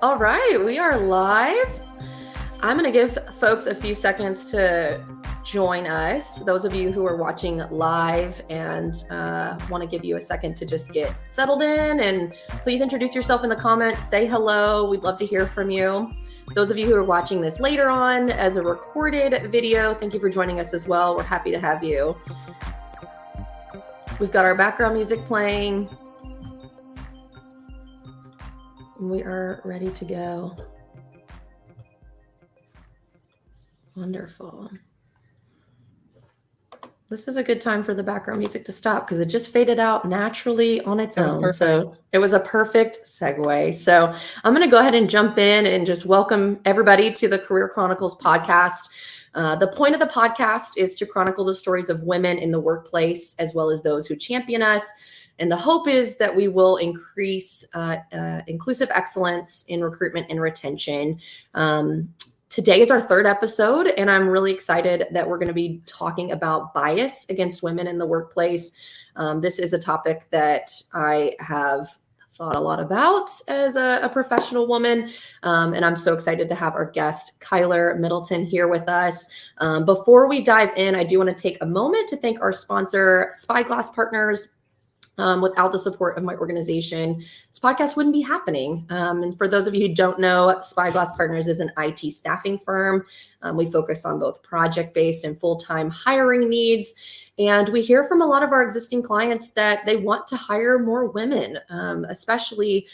All right, we are live. I'm going to give folks a few seconds to join us. Those of you who are watching live and want to give you a second to just get settled in, and please introduce yourself in the comments. Say hello. We'd love to hear from you. Those of you who are watching this later on as a recorded video, thank you for joining us as well. We're happy to have you. We've got our background music playing. We are ready to go. Wonderful. This is a good time for the background music to stop because it just faded out naturally on its own. So it was a perfect segue. So I'm going to go ahead and jump in and just welcome everybody to the Career Chronicles podcast. The point of the podcast is to chronicle the stories of women in the workplace, as well as those who champion us. And the hope is that we will increase inclusive excellence in recruitment and retention. Today is our third episode, and I'm really excited that we're going to be talking about bias against women in the workplace. This is a topic that I have thought a lot about as a professional woman, and I'm so excited to have our guest, Kyler Middleton, here with us. Before we dive in, I do want to take a moment to thank our sponsor, Spyglass Partners. Without the support of my organization, this podcast wouldn't be happening. And for those of you who don't know, Spyglass Partners is an IT staffing firm. We focus on both project-based and full-time hiring needs. And we hear from a lot of our existing clients that they want to hire more women, especially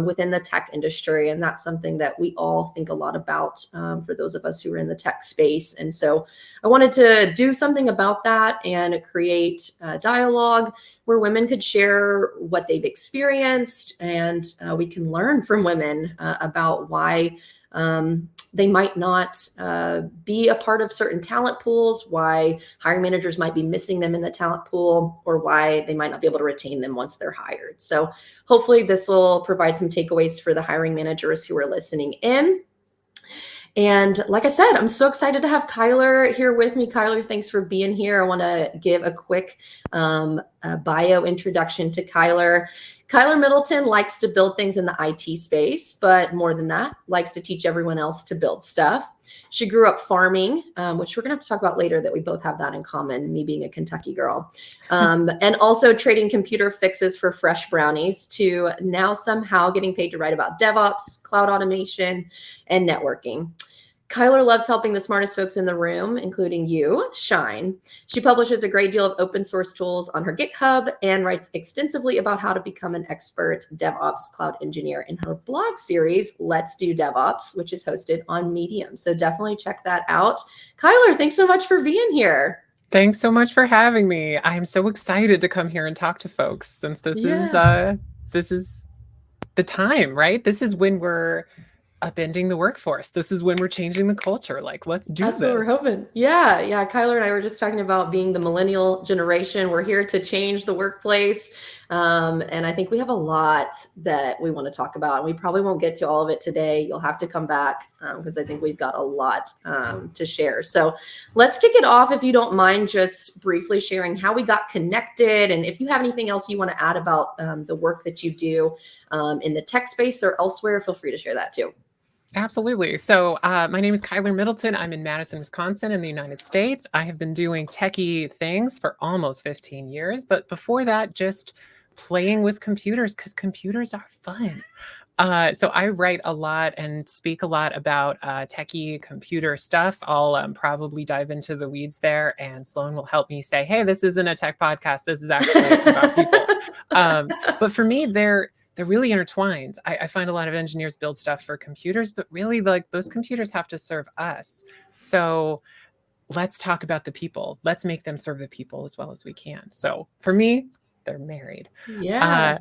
within the tech industry. And that's something that we all think a lot about for those of us who are in the tech space. And so I wanted to do something about that and create a dialogue where women could share what they've experienced, and we can learn from women about why they might not be a part of certain talent pools, why hiring managers might be missing them in the talent pool, or why they might not be able to retain them once they're hired. So hopefully this will provide some takeaways for the hiring managers who are listening in. And like I said, I'm so excited to have Kyler here with me. Kyler, thanks for being here. I want to give a quick bio introduction to Kyler. Kyler Middleton likes to build things in the IT space, but more than that, likes to teach everyone else to build stuff. She grew up farming, which we're going to have to talk about later, that we both have that in common, me being a Kentucky girl, and also trading computer fixes for fresh brownies, to now somehow getting paid to write about DevOps, cloud automation, and networking. Kyler loves helping the smartest folks in the room, including you, shine. She publishes a great deal of open source tools on her GitHub and writes extensively about how to become an expert DevOps Cloud Engineer in her blog series, Let's Do DevOps, which is hosted on Medium. So definitely check that out. Kyler, thanks so much for being here. Thanks so much for having me. I'm so excited to come here and talk to folks, since this is the time, right? This is when we're upending the workforce. This is when we're changing the culture. Like, let's do this. That's what we're hoping. Yeah. Kyler and I were just talking about being the millennial generation. We're here to change the workplace. And I think we have a lot that we want to talk about. And we probably won't get to all of it today. You'll have to come back because I think we've got a lot to share. So let's kick it off, if you don't mind, just briefly sharing how we got connected. And if you have anything else you want to add about the work that you do in the tech space or elsewhere, feel free to share that too. Absolutely. So my name is Kyler Middleton. I'm in Madison, Wisconsin in the United States. I have been doing techie things for almost 15 years. But before that, just playing with computers, because computers are fun. So I write a lot and speak a lot about techie computer stuff. I'll probably dive into the weeds there, and Sloan will help me say, hey, this isn't a tech podcast. This is actually about people. But for me, they're really intertwined. I find a lot of engineers build stuff for computers, but really, like, those computers have to serve us. So let's talk about the people. Let's make them serve the people as well as we can. So for me, they're married. Yeah.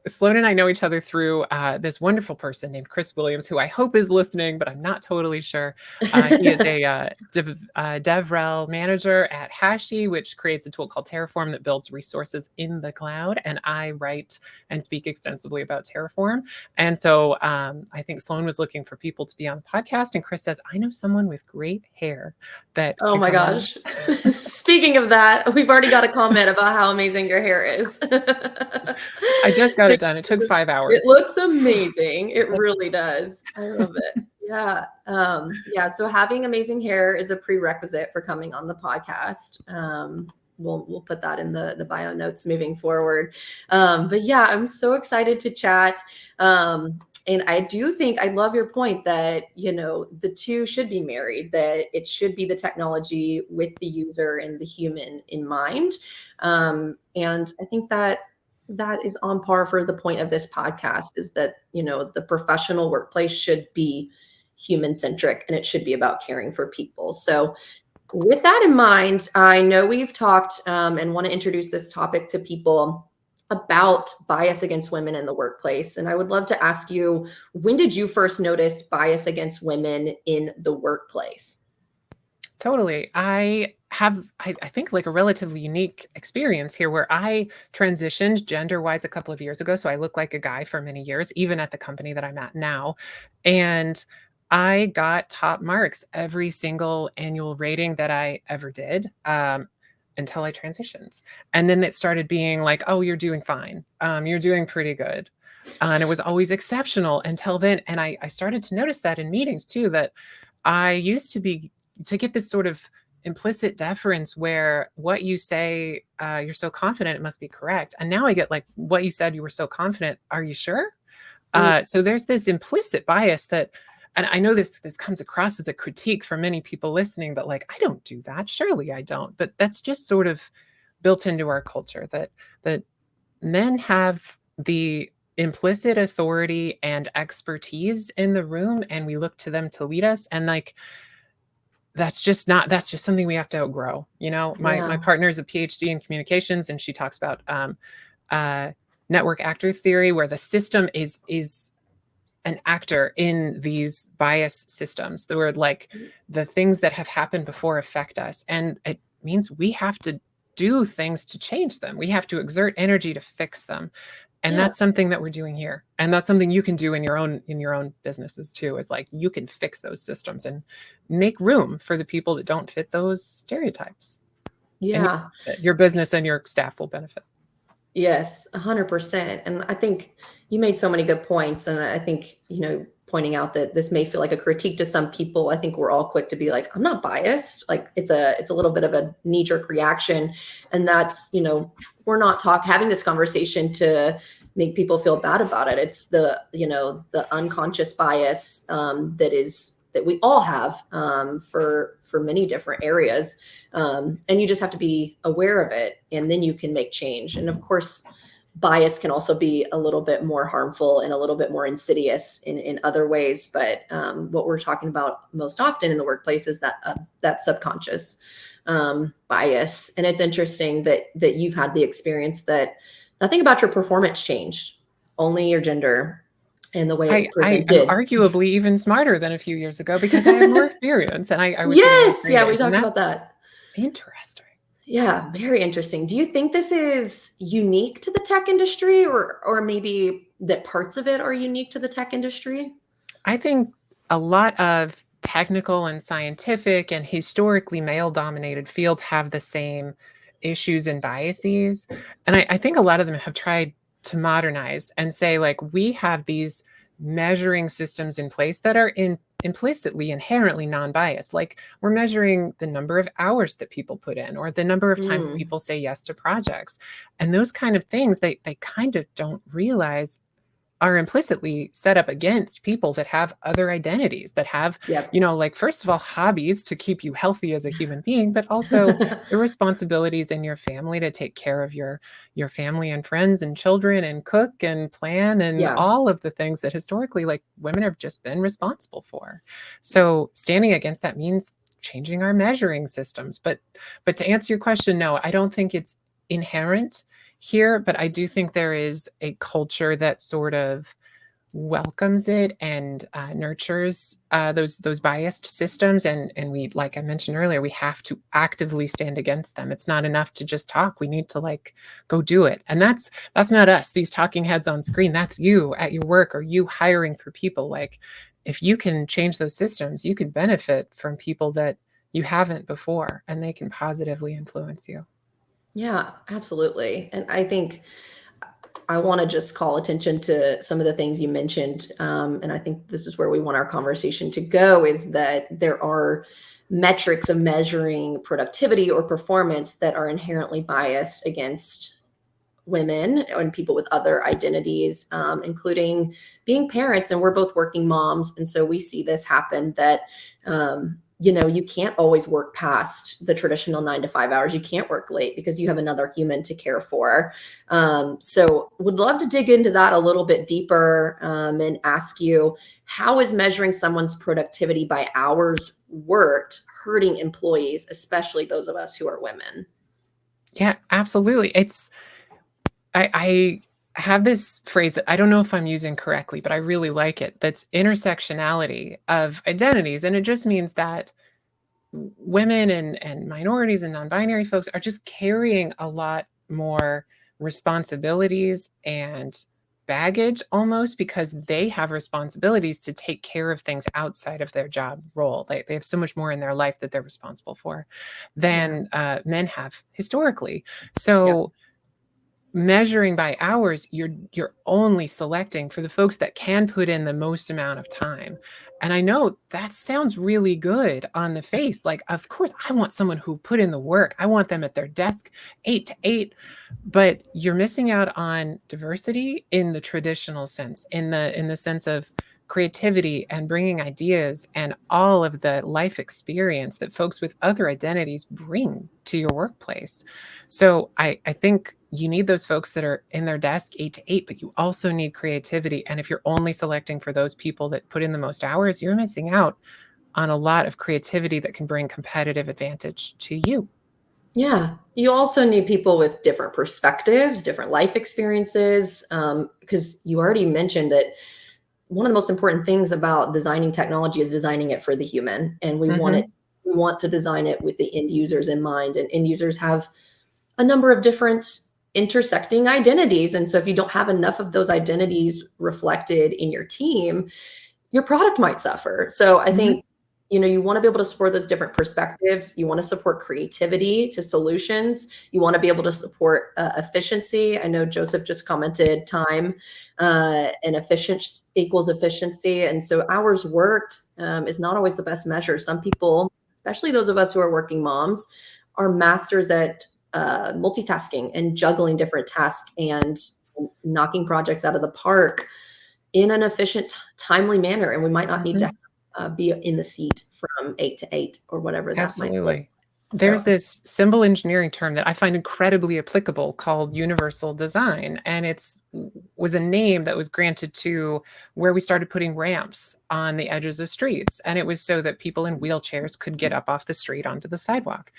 Sloan and I know each other through this wonderful person named Chris Williams, who I hope is listening, but I'm not totally sure. He is a DevRel manager at Hashi, which creates a tool called Terraform that builds resources in the cloud. And I write and speak extensively about Terraform. And so I think Sloan was looking for people to be on the podcast. And Chris says, I know someone with great hair that. Oh my gosh. Speaking of that, we've already got a comment about how amazing your hair is. I just got it done. It took 5 hours. It looks amazing. It really does. I love it. Yeah. Yeah. So having amazing hair is a prerequisite for coming on the podcast. We'll put that in the bio notes moving forward. But yeah, I'm so excited to chat. And I do think I love your point that, the two should be married, that it should be the technology with the user and the human in mind. And I think that is on par for the point of this podcast, is that, the professional workplace should be human centric and it should be about caring for people. So with that in mind, I know we've talked and want to introduce this topic to people about bias against women in the workplace. And I would love to ask you, when did you first notice bias against women in the workplace? Totally. I have, I think, like a relatively unique experience here where I transitioned gender-wise a couple of years ago. So I look like a guy for many years, even at the company that I'm at now. And I got top marks every single annual rating that I ever did until I transitioned. And then it started being like, oh, you're doing fine. You're doing pretty good. And it was always exceptional until then. And I started to notice that in meetings too, that I used to get this sort of implicit deference where what you say, you're so confident it must be correct. And now I get like, what you said, you were so confident. Are you sure? So there's this implicit bias that, and I know this comes across as a critique for many people listening, but like, I don't do that. Surely I don't. But that's just sort of built into our culture that men have the implicit authority and expertise in the room, and we look to them to lead us. And like, that's just something we have to outgrow. My partner is a PhD in communications, and she talks about network actor theory, where the system is an actor in these bias systems, where like the things that have happened before affect us. And it means we have to do things to change them. We have to exert energy to fix them. And that's something that we're doing here. And that's something you can do in your own businesses too, is like, you can fix those systems and make room for the people that don't fit those stereotypes. Yeah. And your business and your staff will benefit. Yes, 100%. And I think you made so many good points. And I think, pointing out that this may feel like a critique to some people, I think we're all quick to be like, I'm not biased. Like it's a little bit of a knee-jerk reaction. And that's, we're not having this conversation to make people feel bad about it. It's the unconscious bias that we all have for many different areas. And you just have to be aware of it, and then you can make change. And of course, bias can also be a little bit more harmful and a little bit more insidious in other ways. But what we're talking about most often in the workplace is that subconscious bias. And it's interesting that you've had the experience that nothing about your performance changed, only your gender and the way it presented. I'm arguably even smarter than a few years ago because I have more experience. And I was yes, yeah, we talked about that. Interesting. Yeah, very interesting. Do you think this is unique to the tech industry, or maybe that parts of it are unique to the tech industry? I think a lot of technical and scientific and historically male-dominated fields have the same issues and biases. And I think a lot of them have tried to modernize and say, like, we have these measuring systems in place that are implicitly, inherently non-biased. Like, we're measuring the number of hours that people put in, or the number of times people say yes to projects. And those kind of things, they kind of don't realize are implicitly set up against people that have other identities, that have, like, first of all, hobbies to keep you healthy as a human being, but also the responsibilities in your family to take care of your family and friends and children and cook and plan and all of the things that historically, like, women have just been responsible for. So standing against that means changing our measuring systems. But to answer your question, no, I don't think it's inherent here, but I do think there is a culture that sort of welcomes it and nurtures those biased systems. And we, like I mentioned earlier, we have to actively stand against them. It's not enough to just talk. We need to, like, go do it. And that's not us, these talking heads on screen. That's you at your work, or you hiring for people. Like, if you can change those systems, you can benefit from people that you haven't before, and they can positively influence you. Yeah, absolutely. And I think I want to just call attention to some of the things you mentioned. And I think this is where we want our conversation to go, is that there are metrics of measuring productivity or performance that are inherently biased against women and people with other identities, including being parents. And we're both working moms. And so we see this happen that, you can't always work past the traditional 9 to 5 hours. You can't work late because you have another human to care for. So would love to dig into that a little bit deeper, and ask you, how is measuring someone's productivity by hours worked hurting employees, especially those of us who are women? Yeah, absolutely. I have this phrase that I don't know if I'm using correctly, but I really like it. That's intersectionality of identities. And it just means that women and minorities and non-binary folks are just carrying a lot more responsibilities and baggage, almost, because they have responsibilities to take care of things outside of their job role. They have so much more in their life that they're responsible for than men have historically. So measuring by hours, you're only selecting for the folks that can put in the most amount of time. And I know that sounds really good on the face. Like, of course, I want someone who put in the work. I want them at their desk 8 to 8. But you're missing out on diversity in the traditional sense, in the sense of creativity and bringing ideas and all of the life experience that folks with other identities bring to your workplace. So I think you need those folks that are in their desk 8 to 8, but you also need creativity. And if you're only selecting for those people that put in the most hours, you're missing out on a lot of creativity that can bring competitive advantage to you. Yeah. You also need people with different perspectives, different life experiences, because you already mentioned that one of the most important things about designing technology is designing it for the human. And we want to design it with the end users in mind. And end users have a number of different intersecting identities. And so if you don't have enough of those identities reflected in your team, your product might suffer. So I think, you want to be able to support those different perspectives. You want to support creativity to solutions. You want to be able to support efficiency. I know Joseph just commented time and efficiency equals efficiency. And so hours worked is not always the best measure. Some people, especially those of us who are working moms, are masters at multitasking and juggling different tasks and knocking projects out of the park in an efficient, timely manner. And we might not need to be in the seat from 8 to 8 or whatever that might be. There's this symbol engineering term that I find incredibly applicable called universal design. And it's was a name that was granted to where we started putting ramps on the edges of streets. And it was so that people in wheelchairs could get up off the street onto the sidewalk.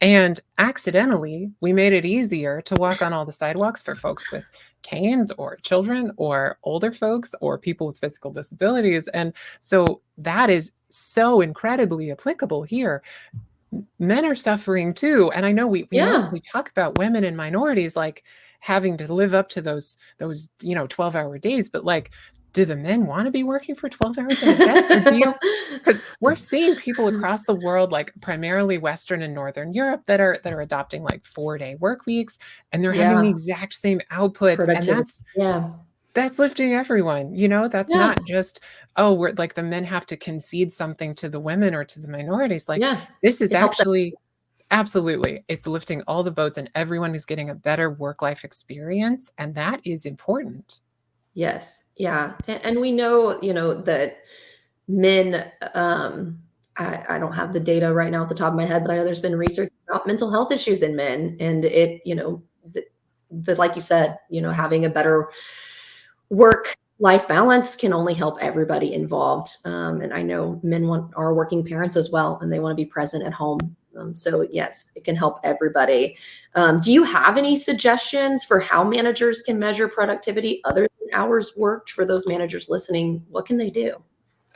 And accidentally, we made it easier to walk on all the sidewalks for folks with canes or children or older folks or people with physical disabilities. And so that is so incredibly applicable here. Men are suffering too. And I know we mostly talk about women and minorities like having to live up to those 12-hour days, but like, do the men want to be working for 12 hours at a desk? Because we're seeing people across the world, like primarily Western and Northern Europe, that are adopting like 4-day work weeks, and they're having the exact same outputs. And that's lifting everyone. That's not just, we're like the men have to concede something to the women or to the minorities. Like this is actually absolutely, it's lifting all the boats and everyone is getting a better work-life experience. And that is important. Yes. Yeah. And we know, that men, I don't have the data right now at the top of my head, but I know there's been research about mental health issues in men, and it, like you said, having a better work-life balance can only help everybody involved. And I know men are working parents as well, and they want to be present at home. So yes, it can help everybody. Do you have any suggestions for how managers can measure productivity other than hours worked? For those managers listening, what can they do?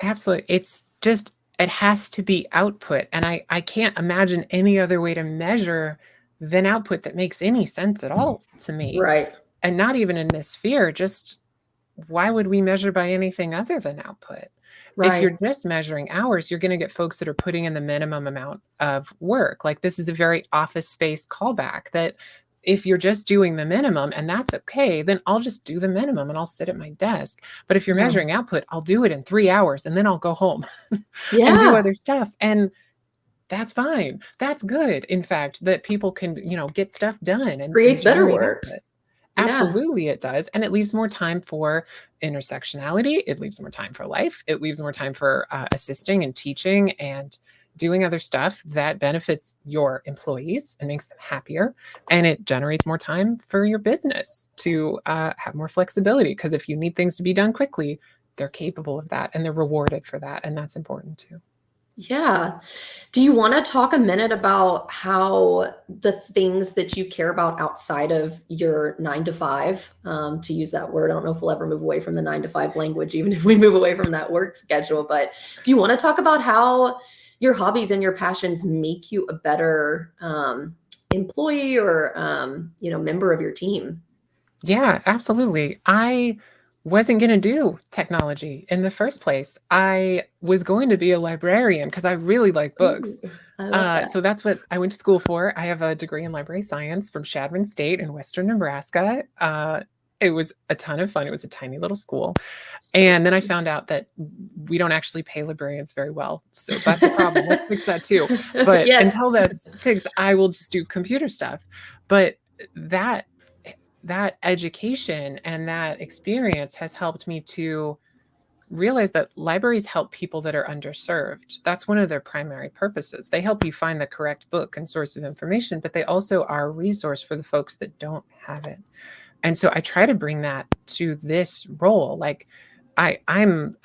Absolutely. It's just, it has to be output. And I can't imagine any other way to measure than output that makes any sense at all to me. Right. And not even in this sphere, just why would we measure by anything other than output? If you're just measuring hours, you're going to get folks that are putting in the minimum amount of work. Like this is a very office space callback that if you're just doing the minimum and that's okay, then I'll just do the minimum and I'll sit at my desk. But if you're measuring output, I'll do it in 3 hours and then I'll go home and do other stuff. And that's fine. That's good. In fact, that people can, get stuff done and creates better work. Output. Absolutely, it does. And it leaves more time for intersectionality. It leaves more time for life. It leaves more time for assisting and teaching and doing other stuff that benefits your employees and makes them happier. And it generates more time for your business to have more flexibility. Because if you need things to be done quickly, they're capable of that and they're rewarded for that. And that's important too. Yeah. Do you want to talk a minute about how the things that you care about outside of your 9 to 5, to use that word? I don't know if we'll ever move away from the 9 to 5 language, even if we move away from that work schedule. But do you want to talk about how your hobbies and your passions make you a better employee or member of your team? Yeah, absolutely. I wasn't going to do technology in the first place. I was going to be a librarian because I really like books. Ooh, I love that. So that's what I went to school for. I have a degree in library science from Shadman State in Western Nebraska. It was a ton of fun. It was a tiny little school. And then I found out that we don't actually pay librarians very well. So that's a problem. Let's fix that too. But until that's fixed, I will just do computer stuff. But that education and that experience has helped me to realize that libraries help people that are underserved. That's one of their primary purposes. They help you find the correct book and source of information, but they also are a resource for the folks that don't have it. And so I try to bring that to this role. Like I'm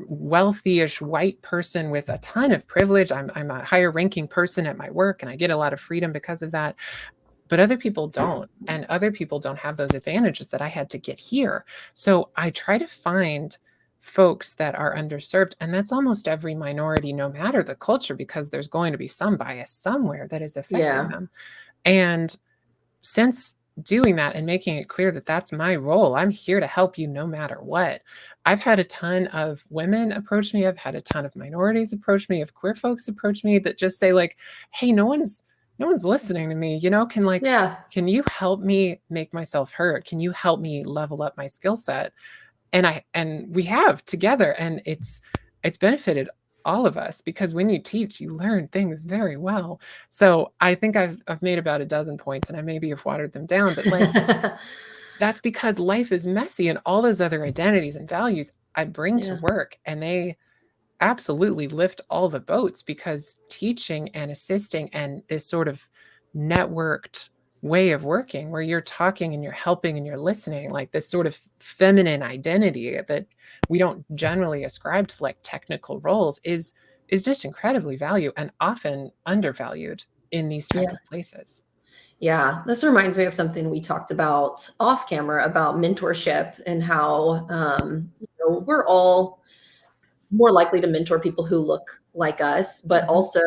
wealthy-ish white person with a ton of privilege. I'm a higher ranking person at my work and I get a lot of freedom because of that. But other people don't, and other people don't have those advantages that I had to get here. So I try to find folks that are underserved, and that's almost every minority, no matter the culture, because there's going to be some bias somewhere that is affecting them. And since doing that and making it clear that that's my role, I'm here to help you no matter what. I've had a ton of women approach me. I've had a ton of minorities approach me, of queer folks approach me that just say like, hey, no one's listening to me, can you help me make myself heard? Can you help me level up my skill set? And we have together, and it's benefited all of us, because when you teach, you learn things very well. So I think I've made about a dozen points, and I maybe have watered them down, but that's because life is messy, and all those other identities and values I bring to work, and they absolutely lift all the boats, because teaching and assisting and this sort of networked way of working where you're talking and you're helping and you're listening, like this sort of feminine identity that we don't generally ascribe to like technical roles, is just incredibly valued and often undervalued in these type of places. Yeah, this reminds me of something we talked about off camera about mentorship and how we're all more likely to mentor people who look like us, but also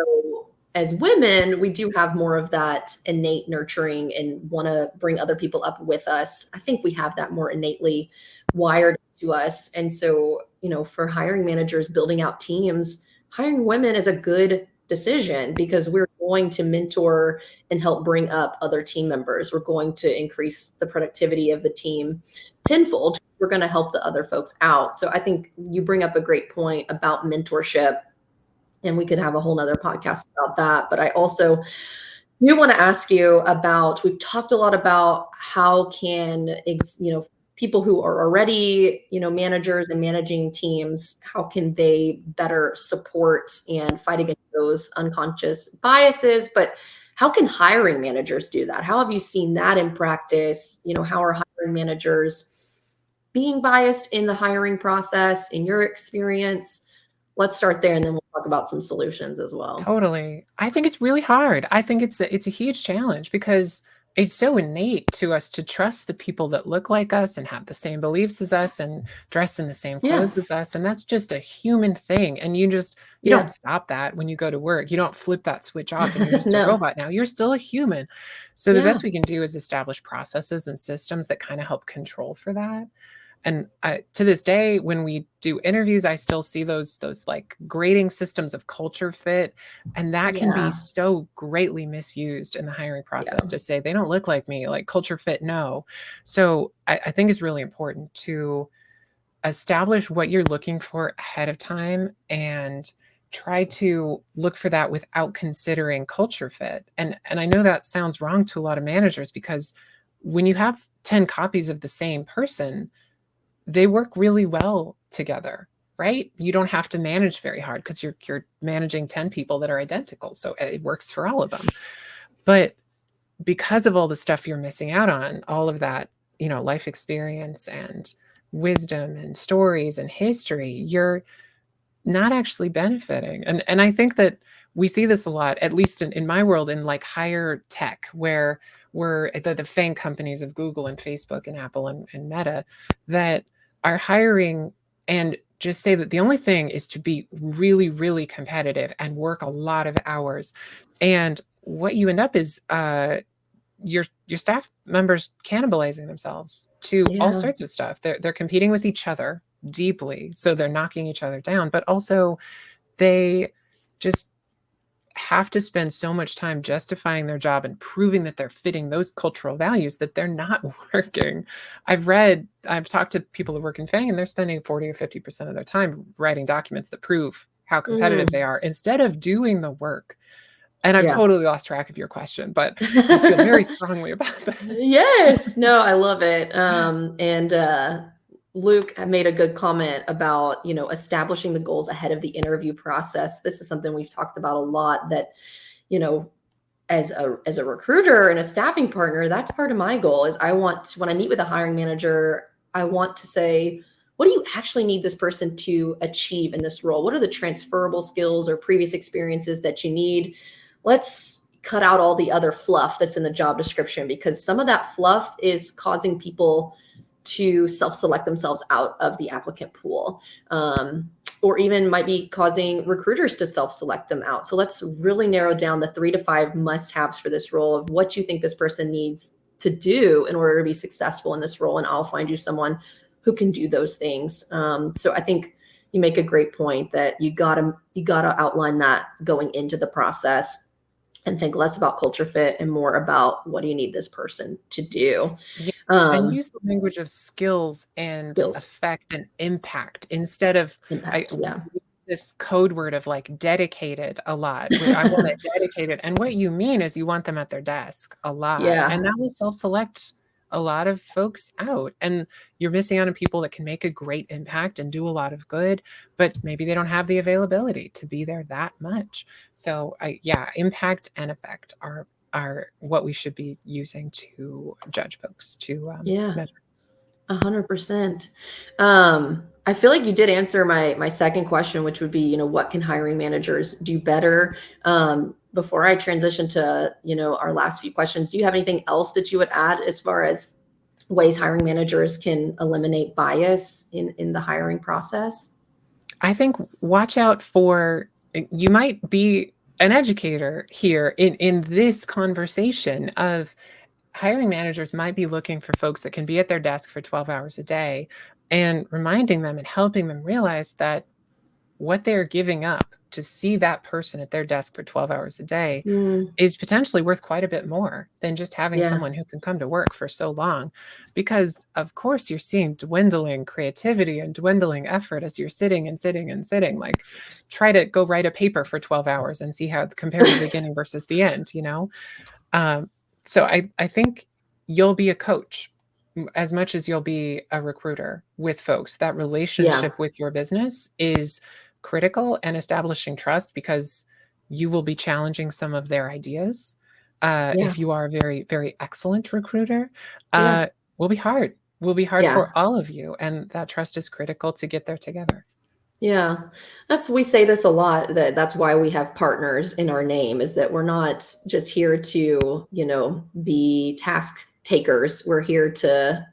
as women, we do have more of that innate nurturing and want to bring other people up with us. I think we have that more innately wired to us. And so, for hiring managers, building out teams, hiring women is a good decision, because we're going to mentor and help bring up other team members. We're going to increase the productivity of the team tenfold. We're going to help the other folks out. So I think you bring up a great point about mentorship, and we could have a whole nother podcast about that. But I also do want to ask you about, we've talked a lot about how can, people who are already, managers and managing teams, how can they better support and fight against those unconscious biases? But how can hiring managers do that? How have you seen that in practice? How are hiring managers being biased in the hiring process, in your experience? Let's start there, and then we'll talk about some solutions as well. Totally. I think it's really hard. I think it's a huge challenge, because it's so innate to us to trust the people that look like us and have the same beliefs as us and dress in the same clothes as us. And that's just a human thing. And you don't stop that when you go to work. You don't flip that switch off and you're just a robot now. You're still a human. So the best we can do is establish processes and systems that kind of help control for that. And to this day, when we do interviews, I still see those like grading systems of culture fit. And that can be so greatly misused in the hiring process to say, they don't look like me, like culture fit, no. So I think it's really important to establish what you're looking for ahead of time and try to look for that without considering culture fit. And I know that sounds wrong to a lot of managers, because when you have 10 copies of the same person, they work really well together, right? You don't have to manage very hard because you're managing 10 people that are identical. So it works for all of them. But because of all the stuff you're missing out on, all of that, life experience and wisdom and stories and history, you're not actually benefiting. And I think that we see this a lot, at least in my world, in like higher tech, where we're the FANG companies of Google and Facebook and Apple and Meta that are hiring and just say that the only thing is to be really, really competitive and work a lot of hours. And what you end up is your staff members cannibalizing themselves to all sorts of stuff. They're competing with each other deeply, so they're knocking each other down, but also they just have to spend so much time justifying their job and proving that they're fitting those cultural values that they're not working. I've talked to people who work in FANG, and they're spending 40 or 50% of their time writing documents that prove how competitive they are instead of doing the work. And I've totally lost track of your question, but I feel very strongly about this. Yes. No, I love it. And Luke made a good comment about, establishing the goals ahead of the interview process. This is something we've talked about a lot, that, as a recruiter and a staffing partner, that's part of my goal. Is when I meet with a hiring manager, I want to say, what do you actually need this person to achieve in this role? What are the transferable skills or previous experiences that you need? Let's cut out all the other fluff that's in the job description, because some of that fluff is causing people to self-select themselves out of the applicant pool, or even might be causing recruiters to self-select them out. So let's really narrow down the 3 to 5 must-haves for this role of what you think this person needs to do in order to be successful in this role. And I'll find you someone who can do those things. So I think you make a great point that you gotta outline that going into the process, and think less about culture fit and more about what do you need this person to do. And use the language of skills and effect and impact instead of this code word of like dedicated a lot. I want it dedicated. And what you mean is you want them at their desk a lot. And that will self-select a lot of folks out, and you're missing out on people that can make a great impact and do a lot of good, but maybe they don't have the availability to be there that much. So impact and effect are what we should be using to judge folks, to measure. 100%. I feel like you did answer my second question, which would be, what can hiring managers do better? Before I transition to, our last few questions, do you have anything else that you would add as far as ways hiring managers can eliminate bias in the hiring process? I think watch out for, you might be an educator here in this conversation of hiring managers might be looking for folks that can be at their desk for 12 hours a day, and reminding them and helping them realize that what they're giving up to see that person at their desk for 12 hours a day is potentially worth quite a bit more than just having someone who can come to work for so long. Because of course you're seeing dwindling creativity and dwindling effort as you're sitting and sitting and sitting. Like, try to go write a paper for 12 hours and see how compare the beginning versus the end, So I think you'll be a coach as much as you'll be a recruiter with folks. That relationship with your business is critical, and establishing trust, because you will be challenging some of their ideas. If you are a very, very excellent recruiter, will be hard. Will be hard for all of you. And that trust is critical to get there together. Yeah, we say this a lot, that's why we have partners in our name, is that we're not just here to, be task takers. We're here to,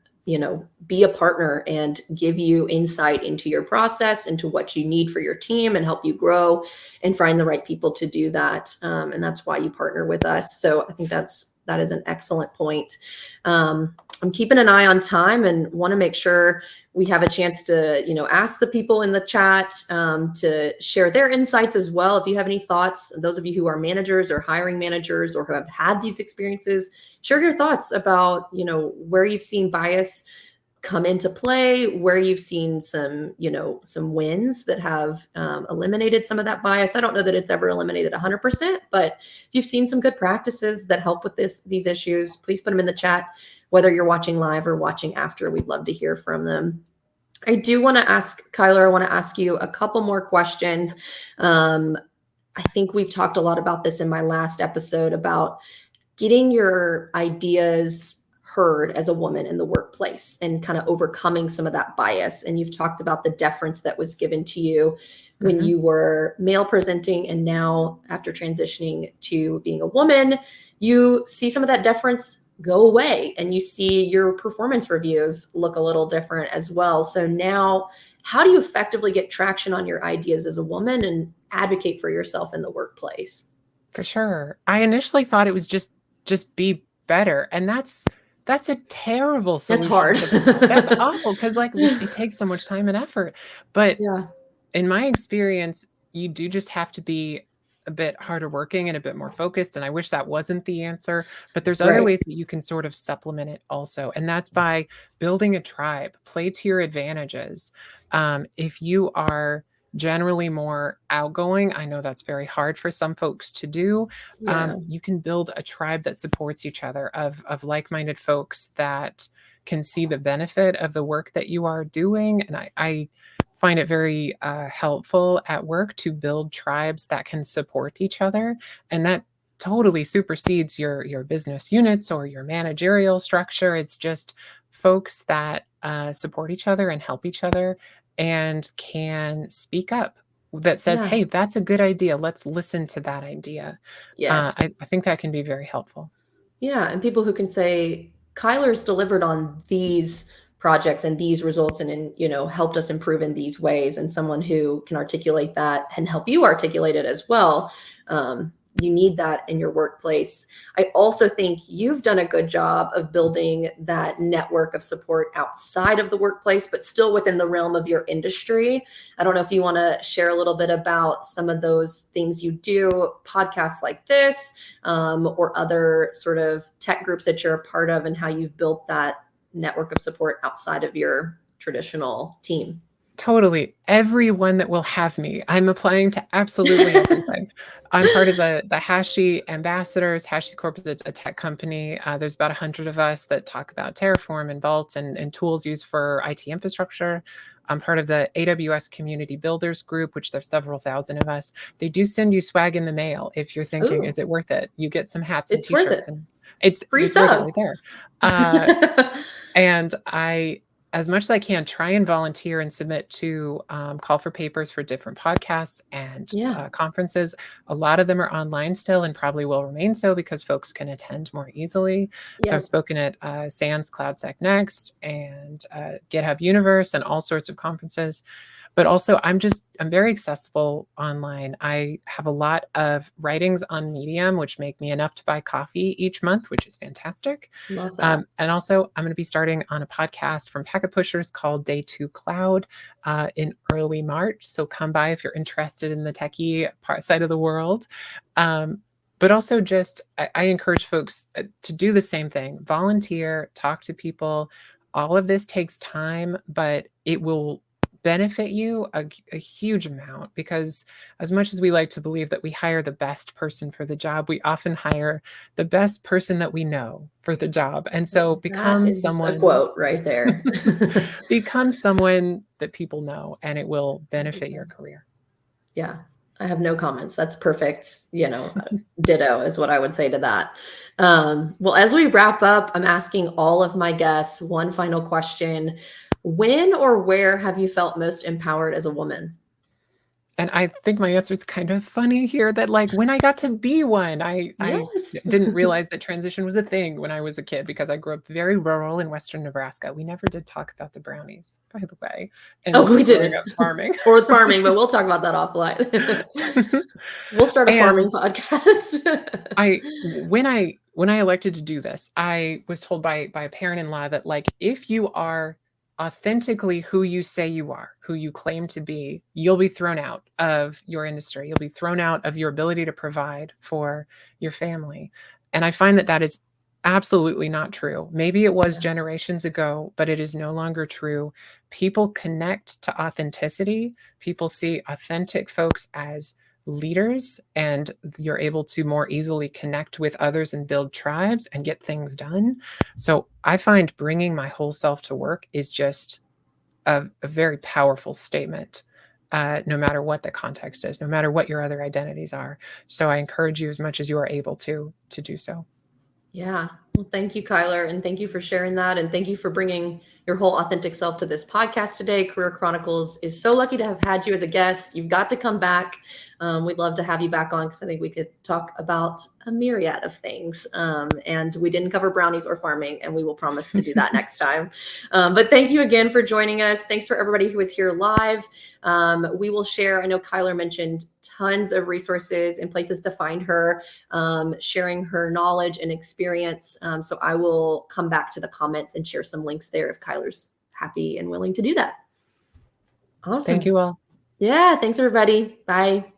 be a partner and give you insight into your process, into what you need for your team, and help you grow and find the right people to do that. And that's why you partner with us. So I think that's that is an excellent point. I'm keeping an eye on time and want to make sure we have a chance to, ask the people in the chat to share their insights as well. If you have any thoughts, those of you who are managers or hiring managers or who have had these experiences, share your thoughts about, where you've seen bias come into play, where you've seen some wins that have eliminated some of that bias. I don't know that it's ever eliminated 100%, but if you've seen some good practices that help with these issues, please put them in the chat. Whether you're watching live or watching after, we'd love to hear from them. I do want to ask, Kyler, I want to ask you a couple more questions. I think we've talked a lot about this in my last episode about getting your ideas heard as a woman in the workplace and kind of overcoming some of that bias. And you've talked about the deference that was given to you when you were male presenting, and now after transitioning to being a woman, you see some of that deference go away and you see your performance reviews look a little different as well. So now, how do you effectively get traction on your ideas as a woman and advocate for yourself in the workplace? For sure. I initially thought it was just be better. And that's a terrible solution. That's hard. That's awful because it takes so much time and effort. But in my experience, you do just have to be a bit harder working and a bit more focused. And I wish that wasn't the answer, but there's other ways that you can sort of supplement it also. And that's by building a tribe, play to your advantages. If you are generally more outgoing, I know that's very hard for some folks to do. You can build a tribe that supports each other of like-minded folks that can see the benefit of the work that you are doing. And I find it very helpful at work to build tribes that can support each other. And that totally supersedes your business units or your managerial structure. It's just folks that support each other and help each other and can speak up, that says, hey, that's a good idea. Let's listen to that idea. Yes. I think that can be very helpful. Yeah. And people who can say, Kyler's delivered on these projects and these results and helped us improve in these ways, and someone who can articulate that and help you articulate it as well. You need that in your workplace. I also think you've done a good job of building that network of support outside of the workplace, but still within the realm of your industry. I don't know if you want to share a little bit about some of those things you do, podcasts like this, or other sort of tech groups that you're a part of, and how you've built that network of support outside of your traditional team. Totally. Everyone that will have me, I'm applying to absolutely everything. I'm part of the Hashi ambassadors. Hashi Corp is a tech company. There's about 100 of us that talk about Terraform and Vault and tools used for IT infrastructure. I'm part of the AWS Community Builders group, which there's several thousand of us. They do send you swag in the mail if you're thinking, is it worth it? You get some hats and t-shirts. And it's free stuff right there. And I, as much as I can, try and volunteer and submit to call for papers for different podcasts and conferences. A lot of them are online still and probably will remain so because folks can attend more easily. So I've spoken at SANS CloudSec Next and GitHub Universe and all sorts of conferences. But also, I'm very accessible online. I have a lot of writings on Medium, which make me enough to buy coffee each month, which is fantastic. Love that. And also, I'm going to be starting on a podcast from Packet Pushers called Day 2 Cloud in early March. So come by if you're interested in the techie side of the world. But also I encourage folks to do the same thing. Volunteer, talk to people. All of this takes time, but it will benefit you a huge amount, because as much as we like to believe that we hire the best person for the job, we often hire the best person that we know for the job. And so become someone, a quote right there. become someone that people know, and it will benefit your career. Yeah. I have no comments. That's perfect. Ditto is what I would say to that. Well, as we wrap up, I'm asking all of my guests one final question. When or where have you felt most empowered as a woman? And I think my answer is kind of funny here, that when I got to be one, I didn't realize that transition was a thing when I was a kid, because I grew up very rural in Western Nebraska. We never did talk about the brownies, by the way. And we didn't. Farming. Or farming, but we'll talk about that offline. We'll start a farming podcast. when I elected to do this, I was told by a parent-in-law that, like, if you are authentically who you say you are, who you claim to be, you'll be thrown out of your industry. You'll be thrown out of your ability to provide for your family. And I find that that is absolutely not true. Maybe it was generations ago, but it is no longer true. People connect to authenticity. People see authentic folks as leaders, and you're able to more easily connect with others and build tribes and get things done. So I find bringing my whole self to work is just a very powerful statement, no matter what the context is, no matter what your other identities are. So I encourage you as much as you are able to do so. Yeah. Well, thank you, Kyler. And thank you for sharing that. And thank you for bringing your whole authentic self to this podcast today. Career Chronicles is so lucky to have had you as a guest. You've got to come back. We'd love to have you back on because I think we could talk about a myriad of things. And we didn't cover brownies or farming, and we will promise to do that next time. But thank you again for joining us. Thanks for everybody who is here live. We will share, I know Kyler mentioned tons of resources and places to find her, sharing her knowledge and experience. So I will come back to the comments and share some links there if Kyler's happy and willing to do that. Awesome. Thank you all. Yeah. Thanks, everybody. Bye.